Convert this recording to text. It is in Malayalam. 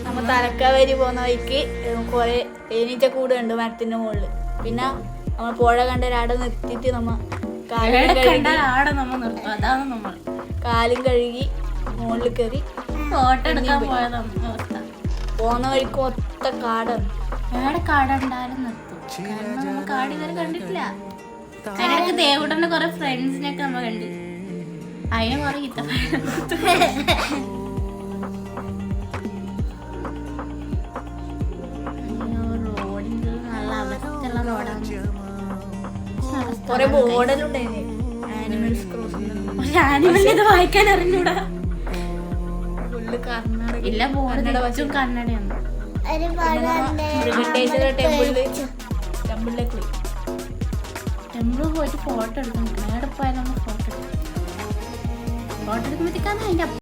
നമ്മ തലക്കാവേരി പോകുന്ന വഴിക്ക് കുറെ തേനീച്ച കൂടുണ്ട് മരത്തിന്റെ മുകളിൽ. പിന്നെ നമ്മൾ പുഴ കണ്ട ഒരാടെ നിർത്തിയിട്ട് നമ്മ കാലും കഴുകി മുകളിൽ കയറി ഫോട്ടോ എടുക്കാൻ പോയതാ. പോകുന്ന വഴിക്ക് ഒത്ത കാടാണ്. എവിടെ കാടുണ്ടായാലും നിർത്തും. കാരണം കാട് ഇതുവരെ കണ്ടിട്ടില്ല. അതിനിടയ്ക്ക് ദേവുടന്റെ കുറെ ഫ്രണ്ട്സിനൊക്കെ നമ്മ കണ്ട്. അതിനെ കുറെ റോഡിന്റെ നല്ല അവസ്ഥയുള്ള റോഡാണ്. കൊറേ ബോർഡലുണ്ടായിരുന്നു. Animals crossing. ആനിമലിനെ വായിക്കാൻ അറിഞ്ഞൂടാ. കർണാടക ഇല്ല, ബോർഡ് വെച്ചും കന്നഡയാണ്. ടെമ്പിളിൽ പോയിട്ട് ഫോട്ടോ എടുക്കാൻ എവിടെ പോയാലും ഫോട്ടോ എടുക്കും. ഫോട്ടോ എടുക്കുമ്പോഴത്തേക്കാണ് അതിന്റെ